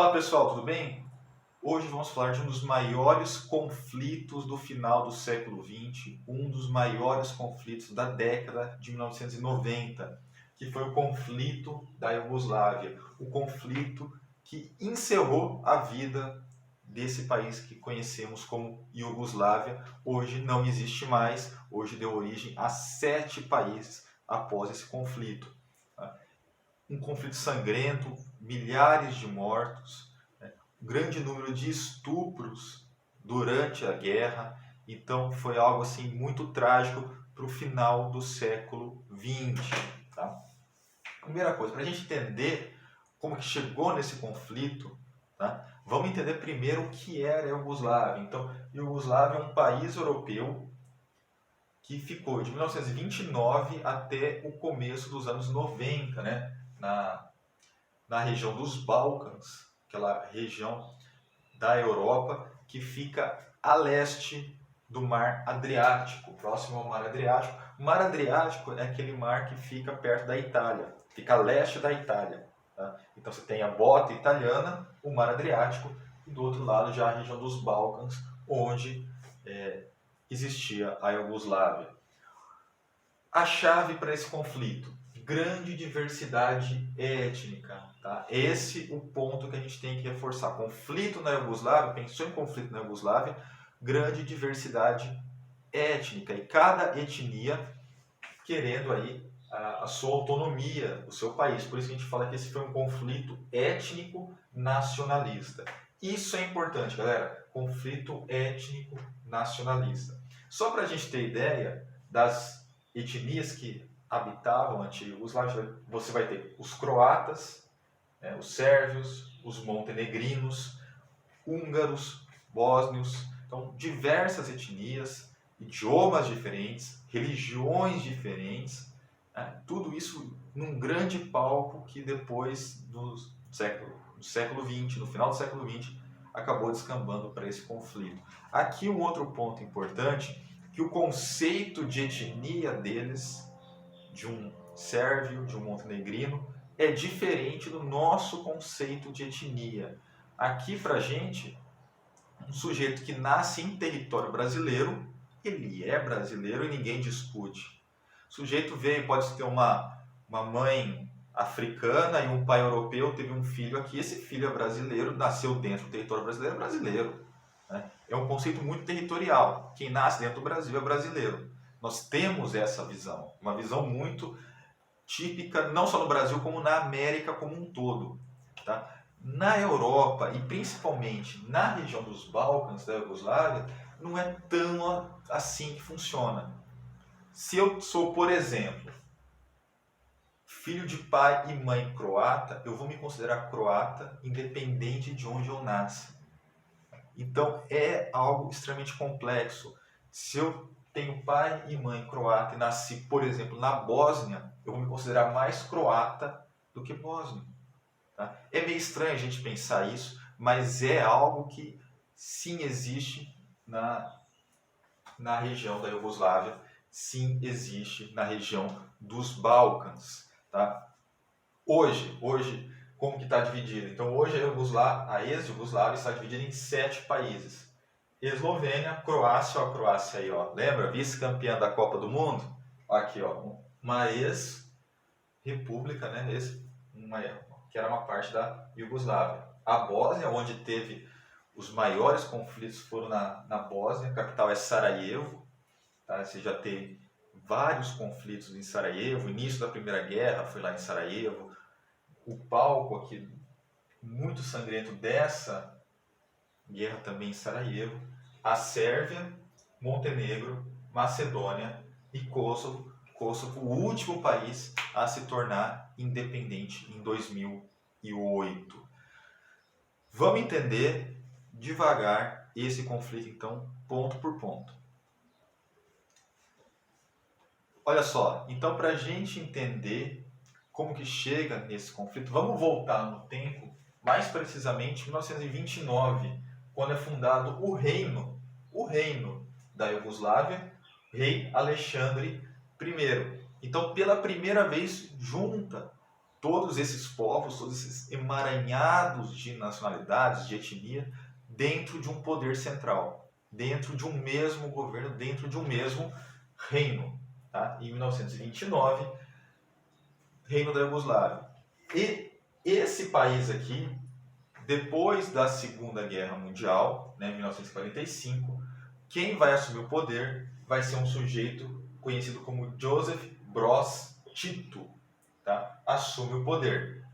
Fala pessoal, tudo bem? Hoje vamos falar de um dos maiores conflitos do final do século XX, um dos maiores conflitos da década de 1990, que foi o conflito da Iugoslávia, o conflito que encerrou a vida desse país que conhecemos como Iugoslávia. Hoje não existe mais, hoje deu origem a 7 países após esse conflito. Um conflito sangrento, milhares de mortos, um grande número de estupros durante a guerra. Então foi algo assim muito trágico para o final do século XX. Tá? Primeira coisa, para a gente entender como que chegou nesse conflito, tá? Vamos entender primeiro o que era a Iugoslávia. Então, a Iugoslávia é um país europeu que ficou de 1929 até o começo dos anos 90, né? na região dos Balcãs, aquela região da Europa que fica a leste do Mar Adriático, próximo ao Mar Adriático. O Mar Adriático é aquele mar que fica perto da Itália, fica a leste da Itália. Tá? Então você tem a bota italiana, o Mar Adriático, e do outro lado já a região dos Balcãs, onde existia a Iugoslávia. A chave para esse conflito: grande diversidade étnica. Tá? Esse é o ponto que a gente tem que reforçar. Conflito na Iugoslávia, pensou em conflito na Iugoslávia, grande diversidade étnica. E cada etnia querendo aí a sua autonomia, o seu país. Por isso que a gente fala que esse foi um conflito étnico nacionalista. Isso é importante, galera. Conflito étnico nacionalista. Só para a gente ter ideia das etnias que habitavam a antiga Iugoslávia, você vai ter os croatas, os sérvios, os montenegrinos, húngaros, bósnios, então diversas etnias, idiomas diferentes, religiões diferentes, né? Tudo isso num grande palco que depois do século XX, no final do século XX, acabou descambando para esse conflito. Aqui um outro ponto importante, que o conceito de etnia deles, de um sérvio, de um montenegrino, é diferente do nosso conceito de etnia. Aqui pra gente, um sujeito que nasce em território brasileiro, ele é brasileiro e ninguém discute. O sujeito veio, pode ter uma mãe africana e um pai europeu, teve um filho aqui, esse filho é brasileiro, nasceu dentro do território brasileiro, é brasileiro. Né? É um conceito muito territorial. Quem nasce dentro do Brasil é brasileiro. Nós temos essa visão, uma visão muito típica, não só no Brasil, como na América como um todo. Tá? Na Europa, e principalmente na região dos Balcãs, da Iugoslávia, não é tão assim que funciona. Se eu sou, por exemplo, filho de pai e mãe croata, eu vou me considerar croata independente de onde eu nasça. Então é algo extremamente complexo. Se eu tenho pai e mãe croata e nasci, por exemplo, na Bósnia, eu vou me considerar mais croata do que bósnio. Tá? É meio estranho a gente pensar isso, mas é algo que sim existe na região da Iugoslávia, sim existe na região dos Balcãs. Tá? Hoje, como que está dividido? Então hoje a ex-Iugoslávia está dividida em 7 países. Eslovênia, Croácia, ó, a Croácia aí, ó, lembra? Vice-campeã da Copa do Mundo? Aqui, ó, uma ex-república, né? Que era uma parte da Iugoslávia. A Bósnia, onde teve os maiores conflitos, foram na Bósnia, a capital é Sarajevo. Tá? Você já teve vários conflitos em Sarajevo, início da Primeira Guerra foi lá em Sarajevo. O palco aqui, muito sangrento dessa guerra também em Sarajevo, a Sérvia, Montenegro, Macedônia e Kosovo. Kosovo, o último país a se tornar independente em 2008. Vamos entender devagar esse conflito, então, ponto por ponto. Olha só, então para a gente entender como que chega nesse conflito, vamos voltar no tempo, mais precisamente em 1929, quando é fundado o reino da Iugoslávia, rei Alexandre I. Então, pela primeira vez, junta todos esses povos, todos esses emaranhados de nacionalidades, de etnia, dentro de um poder central, dentro de um mesmo governo, dentro de um mesmo reino. Tá? Em 1929, Reino da Iugoslávia. E esse país aqui, depois da Segunda Guerra Mundial, né, em 1945, quem vai assumir o poder vai ser um sujeito conhecido como Joseph Broz Tito. Tá? Assume o poder.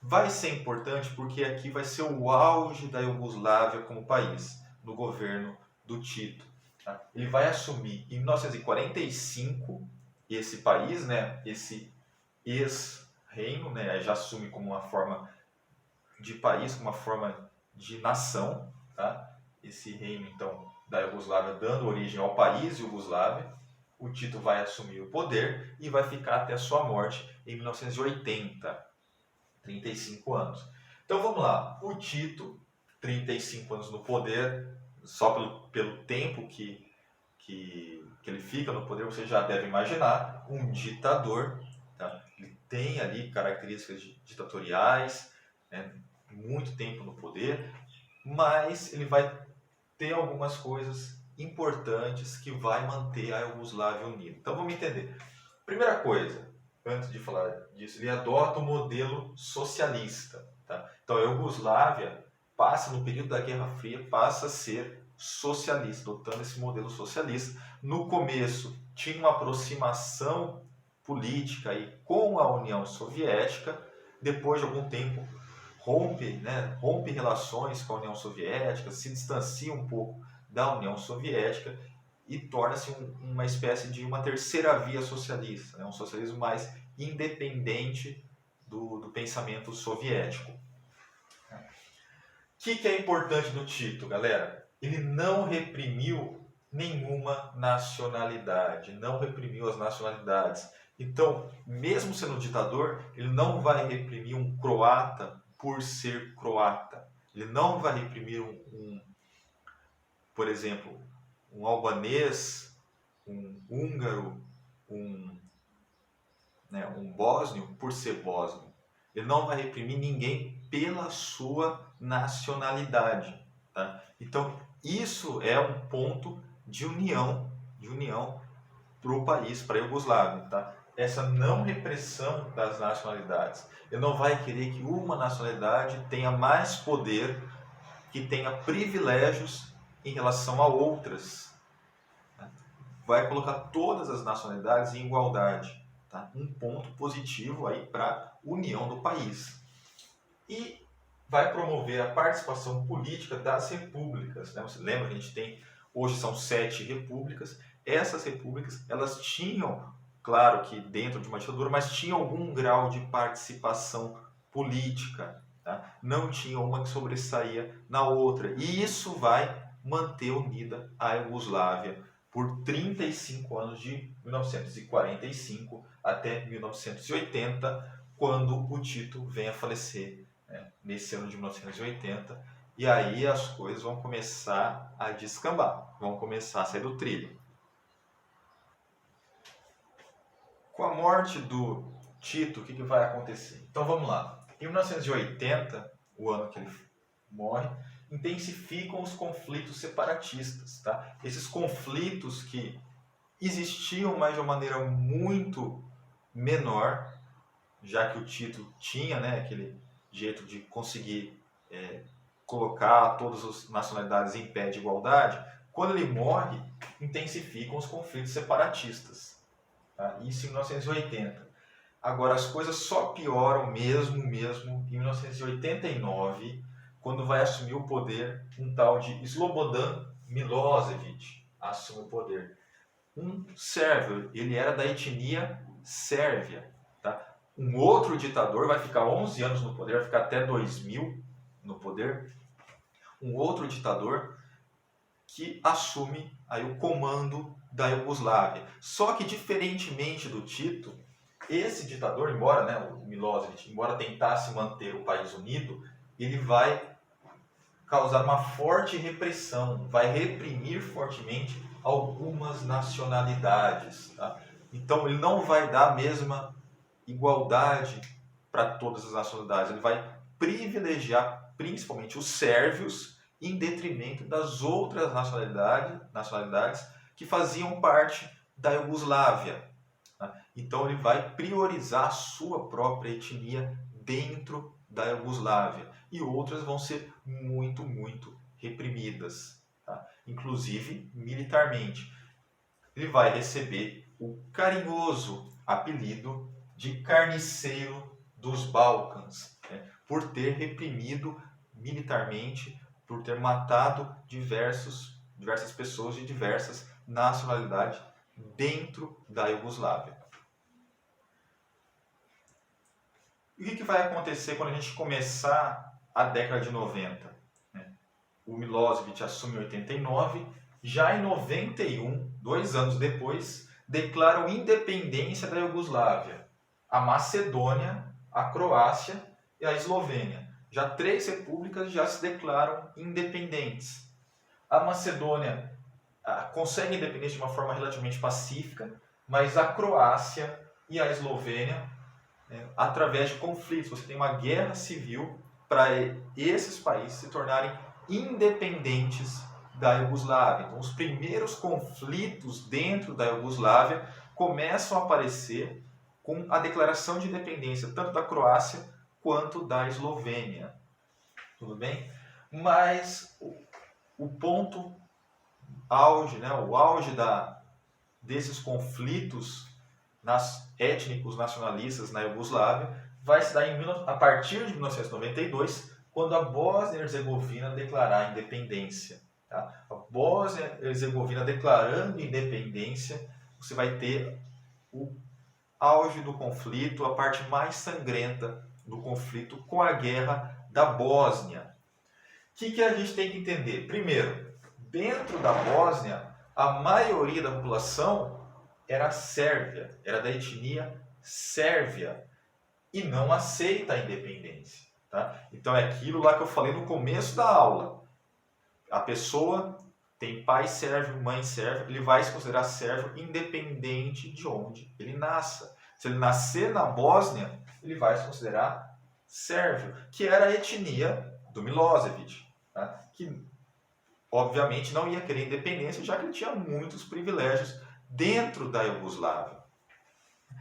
Vai ser importante porque aqui vai ser o auge da Iugoslávia como país, no governo do Tito. Tá? Ele vai assumir em 1945 esse país, né, esse ex-reino, né, já assume como uma forma de país, como uma forma de nação, tá? Esse reino, então, da Iugoslávia, dando origem ao país Iugoslávia. O Tito vai assumir o poder e vai ficar até a sua morte em 1980, 35 anos. Então vamos lá, o Tito, 35 anos no poder, só pelo tempo que ele fica no poder, você já deve imaginar, um ditador, tá? Ele tem ali características ditatoriais, né? Muito tempo no poder, mas ele vai ter algumas coisas importantes que vai manter a Iugoslávia unida. Então vamos entender. Primeira coisa, antes de falar disso, ele adota o modelo socialista. Tá? Então a Iugoslávia passa, no período da Guerra Fria, passa a ser socialista, adotando esse modelo socialista. No começo tinha uma aproximação política aí com a União Soviética, depois de algum tempo rompe relações com a União Soviética, se distancia um pouco da União Soviética e torna-se uma espécie de uma terceira via socialista, né? Um socialismo mais independente do pensamento soviético. O que é importante do Tito, galera? Ele não reprimiu nenhuma nacionalidade, não reprimiu as nacionalidades. Então, mesmo sendo ditador, ele não vai reprimir um croata por ser croata. Ele não vai reprimir por exemplo, um albanês, um húngaro, um bósnio por ser bósnio. Ele não vai reprimir ninguém pela sua nacionalidade. Tá? Então, isso é um ponto de união para o país, para a Iugoslávia. Tá? Essa não repressão das nacionalidades. Ele não vai querer que uma nacionalidade tenha mais poder, que tenha privilégios em relação a outras. Vai colocar todas as nacionalidades em igualdade. Tá? Um ponto positivo aí para a união do país. E vai promover a participação política das repúblicas. Né? Você lembra que a gente tem, hoje são 7 repúblicas. Essas repúblicas, elas tinham, claro que dentro de uma ditadura, mas tinham algum grau de participação política. Tá? Não tinha uma que sobressaía na outra. E isso vai manter unida a Iugoslávia por 35 anos, de 1945 até 1980, quando o Tito vem a falecer, né, nesse ano de 1980, e aí as coisas vão começar a descambar, vão começar a sair do trilho. Com a morte do Tito, o que vai acontecer? Então vamos lá. Em 1980, o ano que ele morre, intensificam os conflitos separatistas. Tá? Esses conflitos que existiam, mas de uma maneira muito menor, já que o Tito tinha, né, aquele jeito de conseguir colocar todas as nacionalidades em pé de igualdade. Quando ele morre, intensificam os conflitos separatistas. Tá? Isso em 1980. Agora, as coisas só pioram mesmo em 1989, quando vai assumir o poder um tal de Slobodan Milosevic. Assume o poder. Um sérvio, ele era da etnia sérvia. Tá? Um outro ditador vai ficar 11 anos no poder, vai ficar até 2000 no poder. Um outro ditador que assume aí o comando da Iugoslávia. Só que, diferentemente do Tito, esse ditador, embora, né, o Milosevic, embora tentasse manter o país unido, ele vai causar uma forte repressão, vai reprimir fortemente algumas nacionalidades. Tá? Então ele não vai dar a mesma igualdade para todas as nacionalidades. Ele vai privilegiar principalmente os sérvios em detrimento das outras nacionalidades que faziam parte da Iugoslávia. Então ele vai priorizar a sua própria etnia dentro da Iugoslávia e outras vão ser muito, muito reprimidas, tá? Inclusive militarmente. Ele vai receber o carinhoso apelido de Carniceiro dos Balcãs, né? Por ter reprimido militarmente, por ter matado diversas pessoas de diversas nacionalidades dentro da Iugoslávia. E o que vai acontecer quando a gente começar a década de 90? O Milosevic assume em 89, já em 91, 2 anos depois, declaram independência da Iugoslávia, a Macedônia, a Croácia e a Eslovênia. Já 3 repúblicas já se declaram independentes. A Macedônia consegue independência de uma forma relativamente pacífica, mas a Croácia e a Eslovênia, através de conflitos, você tem uma guerra civil para esses países se tornarem independentes da Iugoslávia. Então, os primeiros conflitos dentro da Iugoslávia começam a aparecer com a declaração de independência tanto da Croácia quanto da Eslovênia. Tudo bem? Mas o ponto auge, o auge desses conflitos étnicos nacionalistas na Iugoslávia vai se dar a partir de 1992, quando a Bósnia-Herzegovina declarar a independência. Tá? A Bósnia-Herzegovina declarando independência, você vai ter o auge do conflito, a parte mais sangrenta do conflito com a guerra da Bósnia. O que a gente tem que entender? Primeiro, dentro da Bósnia, a maioria da população era sérvia, era da etnia sérvia e não aceita a independência. Tá? Então é aquilo lá que eu falei no começo da aula. A pessoa tem pai sérvio, mãe sérvia, ele vai se considerar sérvio independente de onde ele nasça. Se ele nascer na Bósnia, ele vai se considerar sérvio, que era a etnia do Milosevic, tá? Que obviamente não ia querer independência, já que ele tinha muitos privilégios dentro da Iugoslávia.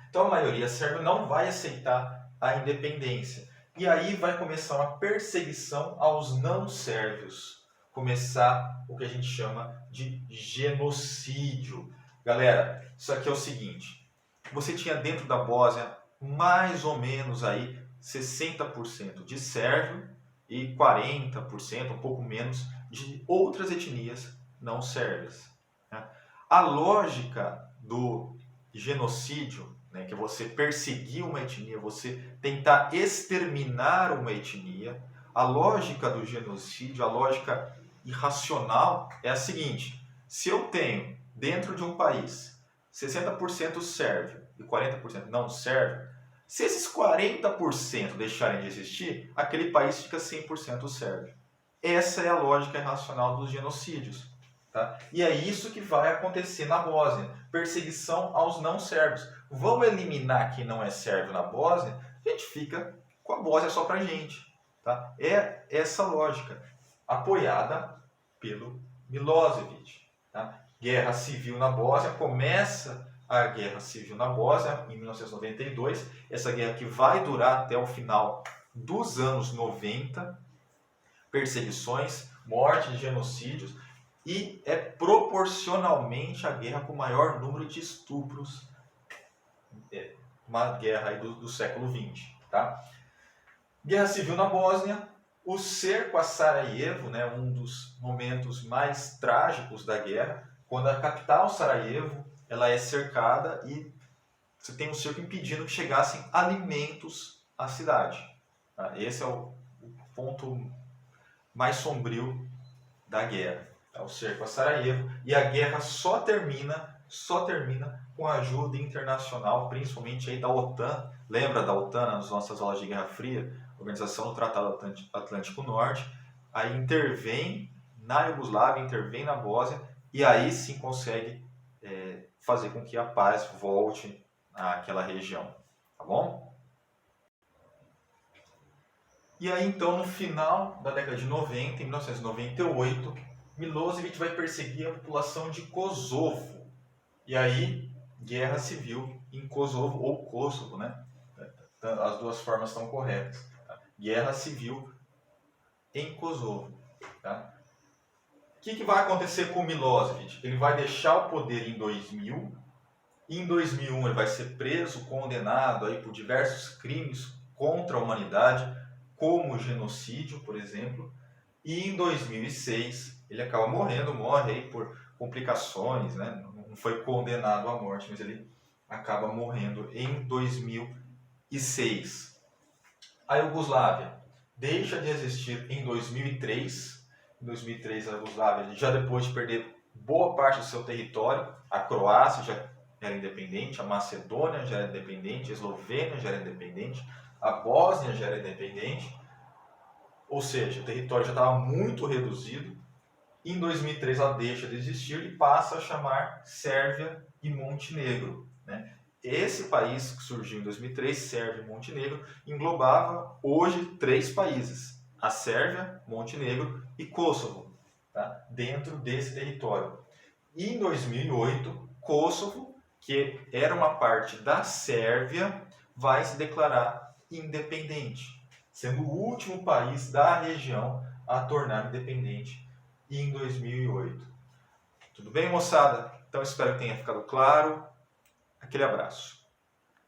Então a maioria sérvia não vai aceitar a independência. E aí vai começar uma perseguição aos não sérvios. Começar o que a gente chama de genocídio. Galera, isso aqui é o seguinte. Você tinha dentro da Bósnia mais ou menos aí 60% de sérvio e 40%, um pouco menos, de outras etnias não sérvias. A lógica do genocídio, que é você perseguir uma etnia, você tentar exterminar uma etnia, a lógica do genocídio, a lógica irracional é a seguinte: se eu tenho dentro de um país 60% sérvio e 40% não sérvio, se esses 40% deixarem de existir, aquele país fica 100% sérvio. Essa é a lógica irracional dos genocídios. Tá? E é isso que vai acontecer na Bósnia. Perseguição aos não sérvios. Vamos eliminar quem não é sérvio na Bósnia, a gente fica com a Bósnia só pra gente. Tá? É essa lógica, apoiada pelo Milosevic. Tá? Guerra civil na Bósnia, começa a guerra civil na Bósnia em 1992. Essa guerra que vai durar até o final dos anos 90. Perseguições, mortes, genocídios. E é proporcionalmente a guerra com o maior número de estupros. Uma guerra aí do século XX. Tá? Guerra civil na Bósnia, o cerco a Sarajevo, um dos momentos mais trágicos da guerra, quando a capital Sarajevo ela é cercada e você tem um cerco impedindo que chegassem alimentos à cidade. Tá? Esse é o ponto mais sombrio da guerra. O cerco a Sarajevo, e a guerra só termina com a ajuda internacional, principalmente aí da OTAN. Lembra da OTAN nas nossas aulas de Guerra Fria? Organização do Tratado Atlântico Norte. Aí intervém na Iugoslávia, intervém na Bósnia, e aí sim consegue fazer com que a paz volte àquela região. Tá bom? E aí então no final da década de 90, em 1998, Milosevic vai perseguir a população de Kosovo. E aí, guerra civil em Kosovo, ou Kosovo, né? As duas formas estão corretas. Tá? Guerra civil em Kosovo. Tá? O que vai acontecer com Milosevic? Ele vai deixar o poder em 2000. Em 2001 ele vai ser preso, condenado aí por diversos crimes contra a humanidade, como genocídio, por exemplo. E em 2006 ele acaba morrendo, morre aí por complicações, né? Não foi condenado à morte, mas ele acaba morrendo em 2006. A Iugoslávia deixa de existir em 2003. Em 2003 a Iugoslávia, já depois de perder boa parte do seu território, a Croácia já era independente, a Macedônia já era independente, a Eslovênia já era independente, a Bósnia já era independente, ou seja, o território já estava muito reduzido. Em 2003 ela deixa de existir e passa a chamar Sérvia e Montenegro. Né? Esse país que surgiu em 2003, Sérvia e Montenegro, englobava hoje 3 países, a Sérvia, Montenegro e Kosovo, tá? Dentro desse território. E em 2008, Kosovo, que era uma parte da Sérvia, vai se declarar independente, sendo o último país da região a tornar independente em 2008. Tudo bem, moçada? Então espero que tenha ficado claro. Aquele abraço.